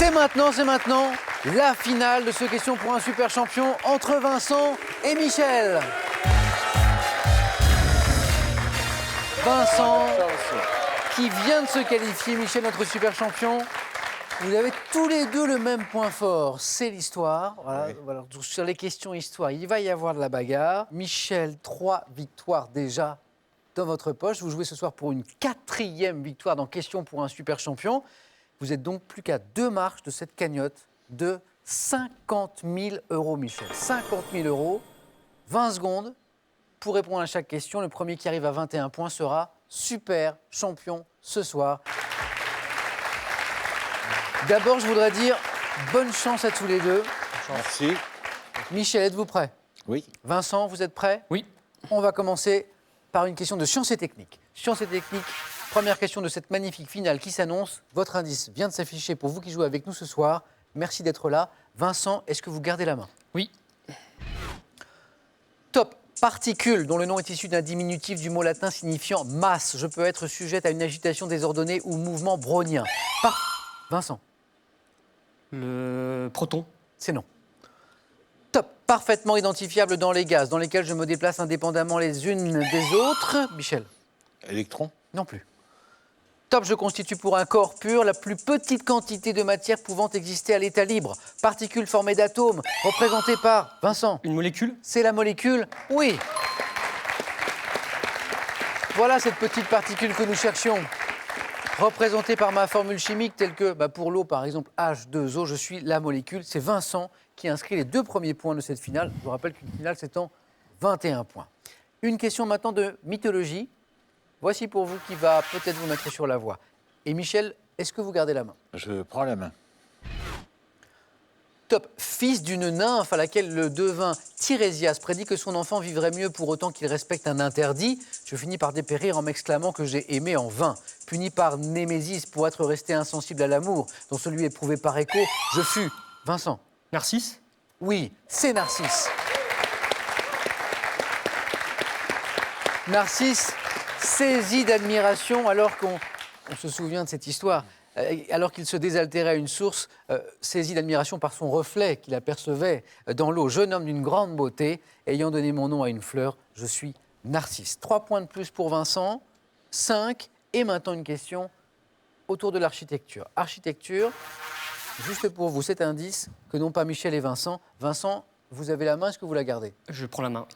C'est maintenant la finale de ce question pour un super champion entre Vincent et Michel. Vincent, qui vient de se qualifier, Michel, notre super champion. Vous avez tous les deux le même point fort, c'est l'histoire. Voilà, Oui. voilà, sur les questions histoire, il va y avoir de la bagarre. Michel, 3 victoires déjà dans votre poche. Vous jouez ce soir pour une 4e victoire dans Question pour un super champion. Vous êtes donc plus qu'à 2 marches de cette cagnotte de 50 000 €, Michel. 50 000 €, 20 secondes pour répondre à chaque question. Le premier qui arrive à 21 points sera super champion ce soir. D'abord, je voudrais dire bonne chance à tous les deux. Merci. Michel, êtes-vous prêt? Oui. Vincent, vous êtes prêt? Oui. On va commencer par une question de science et technique. Science et technique, première question de cette magnifique finale qui s'annonce. Votre indice vient de s'afficher pour vous qui jouez avec nous ce soir. Merci d'être là. Vincent, est-ce que vous gardez la main? Oui. Top. Particule, dont le nom est issu d'un diminutif du mot latin signifiant masse. Je peux être sujette à une agitation désordonnée ou mouvement brownien. Vincent. Le proton. C'est non. Top. Parfaitement identifiable dans les gaz, dans lesquels je me déplace indépendamment les unes des autres. Michel. Électron. Non plus. Top. Je constitue pour un corps pur la plus petite quantité de matière pouvant exister à l'état libre. Particule formée d'atomes, représentée par Vincent. Une molécule. C'est la molécule? Oui. Voilà cette petite particule que nous cherchions. Représentée par ma formule chimique telle que, pour l'eau par exemple, H2O, je suis la molécule. C'est Vincent qui inscrit les 2 premiers points de cette finale. Je vous rappelle qu'une finale, c'est en 21 points. Une question maintenant de mythologie. Voici pour vous qui va peut-être vous mettre sur la voie. Et Michel, est-ce que vous gardez la main? Je prends la main. Top. Fils d'une nymphe à laquelle le devin Tirésias prédit que son enfant vivrait mieux pour autant qu'il respecte un interdit, je finis par dépérir en m'exclamant que j'ai aimé en vain. Puni par Némésis pour être resté insensible à l'amour, dont celui éprouvé par écho, je fus. Vincent. Narcisse. Oui, c'est Narcisse. Narcisse, saisi d'admiration alors qu'on se souvient de cette histoire. Alors qu'il se désaltérait à une source, saisi d'admiration par son reflet qu'il apercevait dans l'eau. Jeune homme d'une grande beauté, ayant donné mon nom à une fleur, je suis Narcisse. 3 points de plus pour Vincent, 5. Et maintenant une question autour de l'architecture. Architecture, juste pour vous, cet indice que n'ont pas Michel et Vincent. Vincent, vous avez la main, est-ce que vous la gardez? Je prends la main.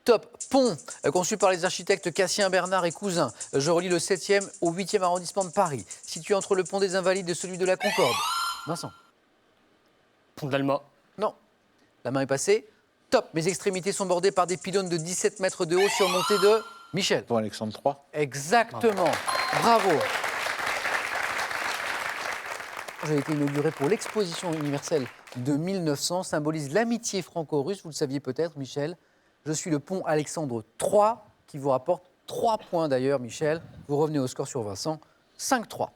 Top. Pont, conçu par les architectes Cassien, Bernard et Cousin. Je relie le 7e au 8e arrondissement de Paris, situé entre le pont des Invalides et celui de la Concorde. Vincent. Pont de l'Alma. Non. La main est passée. Top. Mes extrémités sont bordées par des pylônes de 17 mètres de haut surmontés de Michel. Pont Alexandre III. Exactement. Bravo. J'ai été inauguré pour l'exposition universelle de 1900, symbolise l'amitié franco-russe, vous le saviez peut-être, Michel. Je suis le pont Alexandre III, qui vous rapporte 3 points d'ailleurs, Michel. Vous revenez au score sur Vincent, 5-3.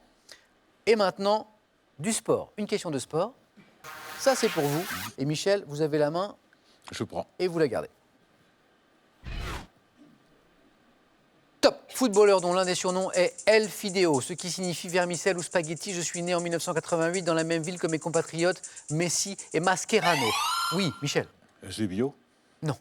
Et maintenant, du sport. Une question de sport. Ça, c'est pour vous. Et Michel, vous avez la main Je prends. et vous la gardez. Top. Footballeur dont l'un des surnoms est El Fideo, ce qui signifie vermicelle ou spaghetti. Je suis né en 1988 dans la même ville que mes compatriotes Messi et Mascherano. Oui, Michel. Zubio. Non.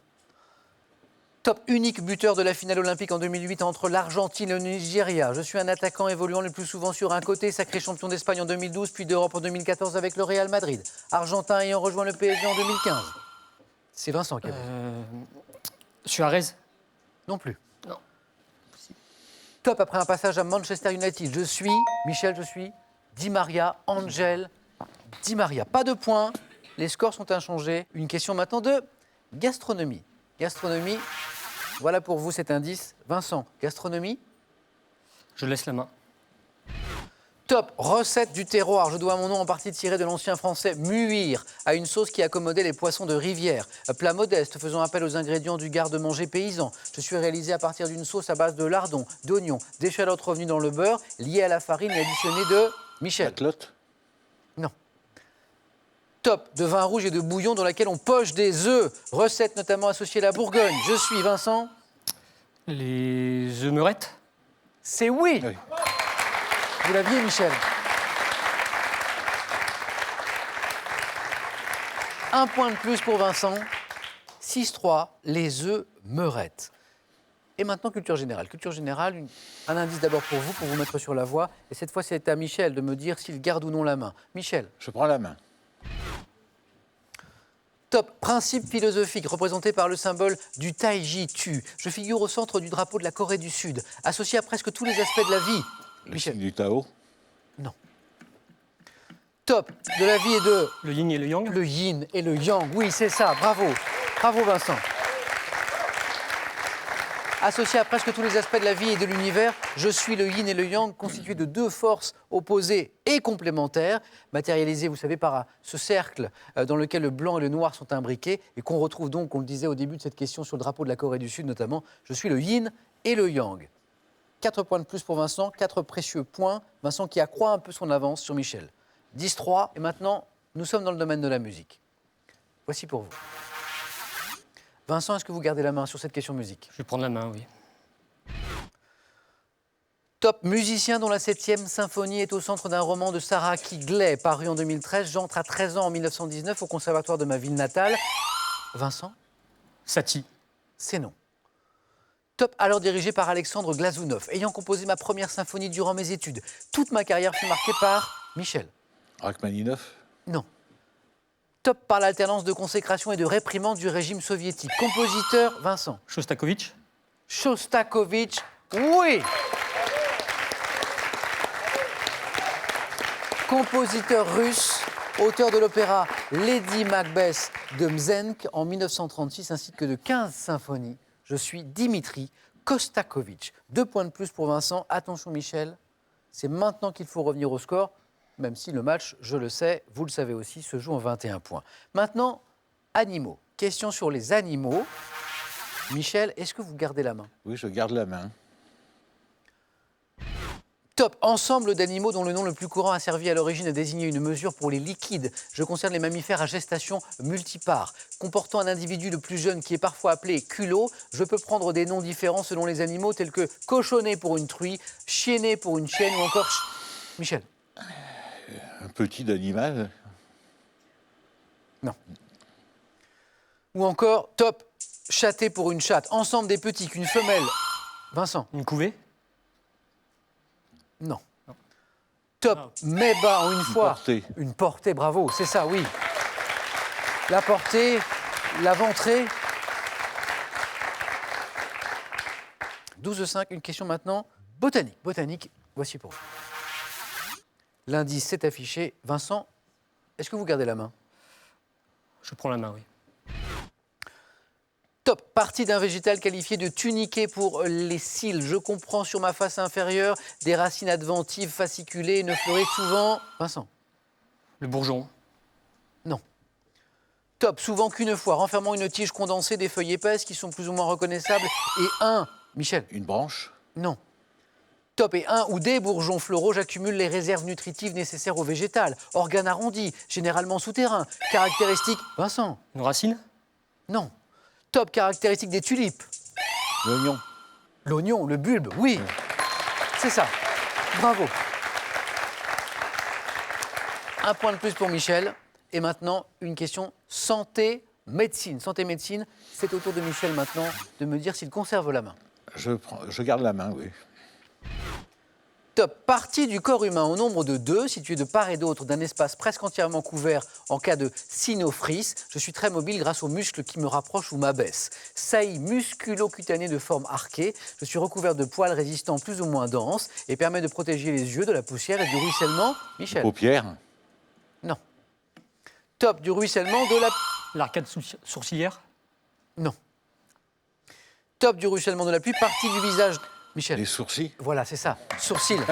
Top. Unique buteur de la finale olympique en 2008 entre l'Argentine et le Nigeria. Je suis un attaquant évoluant le plus souvent sur un côté, sacré champion d'Espagne en 2012, puis d'Europe en 2014 avec le Real Madrid. Argentin ayant rejoint le PSG en 2015. C'est Vincent qui a dit. Suarez. Non plus. Non. Top. Après un passage à Manchester United, je suis, Michel, je suis Di Maria, Angel Di Maria. Pas de points, les scores sont inchangés. Une question maintenant de gastronomie. Gastronomie, voilà pour vous cet indice. Vincent, gastronomie. Je laisse la main. Top. Recette du terroir. Je dois mon nom en partie tiré de l'ancien français muir, à une sauce qui accommodait les poissons de rivière. Plat modeste, faisant appel aux ingrédients du garde-manger paysan. Je suis réalisé à partir d'une sauce à base de lardons, d'oignons, d'échalotes revenues dans le beurre, liées à la farine et additionnées de Michel. La clotte. Non. Top. De vin rouge et de bouillon dans laquelle on poche des œufs. Recette notamment associée à la Bourgogne. Je suis Vincent. Les œufs meurettes. C'est oui. Oui. Vous l'aviez, Michel. Un point de plus pour Vincent. 6-3, les œufs meurettes. Et maintenant, culture générale. Culture générale, un indice d'abord pour vous mettre sur la voie. Et cette fois, c'est à Michel de me dire s'il garde ou non la main. Michel. Je prends la main. Top. Principe philosophique représenté par le symbole du Taiji Tu. Je figure au centre du drapeau de la Corée du Sud, associé à presque tous les aspects de la vie. Le Michel. signe du Tao. Non. Top. De la vie et de... Le yin et le yang. Le yin et le yang. Oui, c'est ça. Bravo. Bravo, Vincent. Associé à presque tous les aspects de la vie et de l'univers, je suis le yin et le yang, constitués de deux forces opposées et complémentaires, matérialisées, vous savez, par ce cercle dans lequel le blanc et le noir sont imbriqués, et qu'on retrouve donc, on le disait au début de cette question, sur le drapeau de la Corée du Sud notamment. Je suis le yin et le yang. 4 points de plus pour Vincent, 4 précieux points. Vincent qui accroît un peu son avance sur Michel. 10-3, et maintenant, nous sommes dans le domaine de la musique. Voici pour vous. Vincent, est-ce que vous gardez la main sur cette question musique? Je vais prendre la main, oui. Top. Musicien dont la 7e symphonie est au centre d'un roman de Sarah Kigley, paru en 2013. J'entre à 13 ans en 1919 au conservatoire de ma ville natale. Vincent? Satie. C'est non. Top. Alors dirigé par Alexandre Glazounov, ayant composé ma première symphonie durant mes études. Toute ma carrière fut marquée par Michel. Rachmaninoff. Non. Top par l'alternance de consécration et de réprimande du régime soviétique. Compositeur, Vincent. Shostakovich. Shostakovich, oui. Compositeur russe, auteur de l'opéra Lady Macbeth de Mzensk en 1936, ainsi que de 15 symphonies. Je suis Dimitri Kostakovitch. 2 points de plus pour Vincent. Attention Michel, c'est maintenant qu'il faut revenir au score, même si le match, je le sais, vous le savez aussi, se joue en 21 points. Maintenant, animaux. Question sur les animaux. Michel, est-ce que vous gardez la main? Oui, je garde la main. Top. Ensemble d'animaux dont le nom le plus courant a servi à l'origine à désigner une mesure pour les liquides. Je concerne les mammifères à gestation multipare. Comportant un individu le plus jeune qui est parfois appelé culot, je peux prendre des noms différents selon les animaux tels que cochonnet pour une truie, chiennet pour une chienne ou encore... Michel. Un petit animal. Non. Ou encore, top, chaté pour une chatte. Ensemble des petits qu'une femelle. Vincent. Une couvée. Non. Top, mais bas en une fois. Portée. Une portée, bravo, c'est ça, oui. La portée, la ventrée. 12-5, une question maintenant. Botanique. Botanique, voici pour vous. L'indice s'est affiché. Vincent, est-ce que vous gardez la main? Je prends la main, oui. Top. Partie d'un végétal qualifié de tuniqué pour les cils. Je comprends sur ma face inférieure des racines adventives fasciculées, ne fleurissent souvent... Vincent. Le bourgeon. Non. Top. Souvent qu'une fois, renfermant une tige condensée, des feuilles épaisses qui sont plus ou moins reconnaissables. Et un... Michel. Une branche. Non. Top. Et un ou des bourgeons floraux, j'accumule les réserves nutritives nécessaires au végétal. Organe arrondi, généralement souterrain. Caractéristique... Vincent. Une racine. Non. Top. Caractéristique des tulipes. L'oignon. L'oignon, le bulbe, oui. C'est ça. Bravo. Un point de plus pour Michel. Et maintenant, une question santé-médecine. Santé-médecine, c'est au tour de Michel maintenant de me dire s'il conserve la main. Je garde la main, oui. Top. Partie du corps humain au nombre de 2, située de part et d'autre d'un espace presque entièrement couvert en cas de cynophris. Je suis très mobile grâce aux muscles qui me rapprochent ou m'abaissent. Saillie musculo-cutanée de forme arquée. Je suis recouvert de poils résistants plus ou moins denses et permet de protéger les yeux de la poussière et du ruissellement. Michel. Paupières. Non. Top. Du ruissellement de la... L'arcade sourcilière. Non. Top. Du ruissellement de la pluie. Partie du visage. Michel. Les sourcils. Voilà, c'est ça. Sourcils. «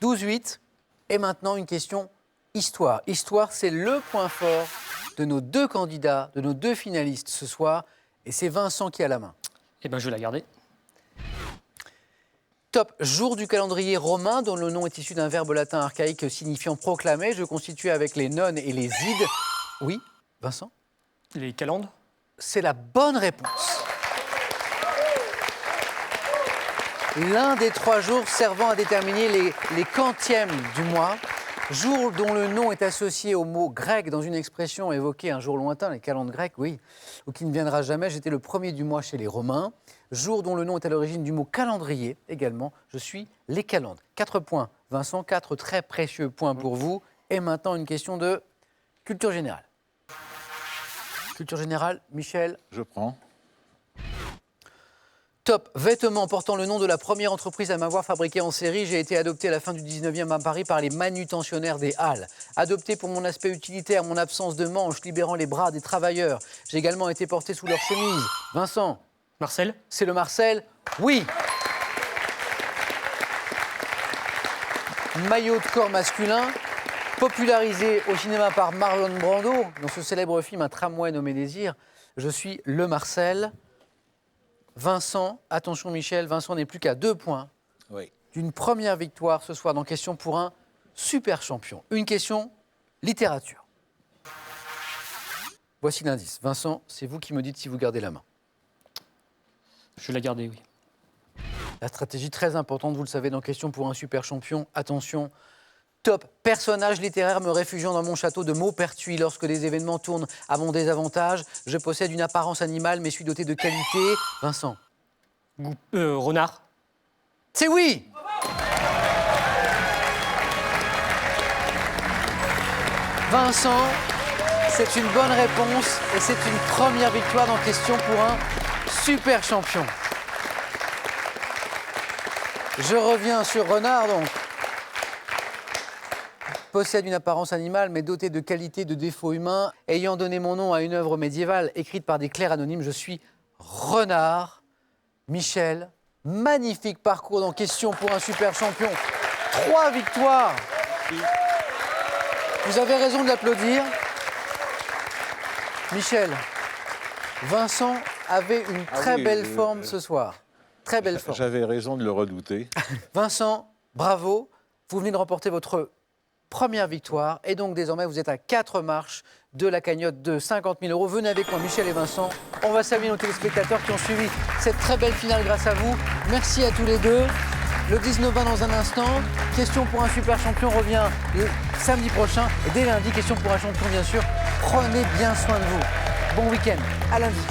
12-8. Et maintenant, une question histoire. Histoire, c'est le point fort de nos 2 candidats, de nos 2 finalistes ce soir. Et c'est Vincent qui a la main. Eh bien, je vais la garder. Top. Jour du calendrier romain, dont le nom est issu d'un verbe latin archaïque signifiant proclamer. Je constitue avec les nonnes et les ides. Oui, Vincent? Les calendes. C'est la bonne réponse. L'un des 3 jours servant à déterminer les quantièmes du mois. Jour dont le nom est associé au mot grec dans une expression évoquée un jour lointain, les calendes grecques, oui, ou qui ne viendra jamais. J'étais le premier du mois chez les Romains. Jour dont le nom est à l'origine du mot calendrier également. Je suis les calendes. 4 points, Vincent, 4 très précieux points pour vous. Et maintenant, une question de culture générale. Culture générale, Michel. Je prends. Top, vêtements portant le nom de la première entreprise à m'avoir fabriqué en série. J'ai été adopté à la fin du 19e à Paris par les manutentionnaires des Halles. Adopté pour mon aspect utilitaire, mon absence de manches, libérant les bras des travailleurs. J'ai également été porté sous leur chemise. Vincent. Marcel. C'est le Marcel. Oui. Maillot de corps masculin, popularisé au cinéma par Marlon Brando, dans ce célèbre film Un tramway nommé Désir. Je suis le Marcel. Vincent, attention Michel, Vincent n'est plus qu'à 2 points Oui. d'une première victoire ce soir dans Question pour un super champion. Une question littérature. Voici l'indice. Vincent, c'est vous qui me dites si vous gardez la main. Je vais la garder, oui. La stratégie très importante, vous le savez, dans Question pour un super champion. Attention, top personnage littéraire me réfugiant dans mon château de Maupertuis lorsque des événements tournent à mon désavantage. Je possède une apparence animale mais suis doté de qualités. Vincent. Renard. C'est oui. Vincent, c'est une bonne réponse et c'est une première victoire dans Question pour un super champion. Je reviens sur Renard donc. Possède une apparence animale, mais doté de qualités, de défauts humains. Ayant donné mon nom à une œuvre médiévale écrite par des clercs anonymes, je suis Renard. Michel, magnifique parcours dans Question pour un super champion. 3 victoires. Vous avez raison de l'applaudir. Michel, Vincent avait une très belle forme ce soir. Très belle forme. J'avais raison de le redouter. Vincent, bravo. Vous venez de remporter votre première victoire. Et donc, désormais, vous êtes à 4 marches de la cagnotte de 50 000 €. Venez avec moi, Michel et Vincent. On va saluer nos téléspectateurs qui ont suivi cette très belle finale grâce à vous. Merci à tous les deux. Le 19-20 dans un instant. Question pour un super champion revient le samedi prochain. Et dès lundi, question pour un champion, bien sûr. Prenez bien soin de vous. Bon week-end. À lundi.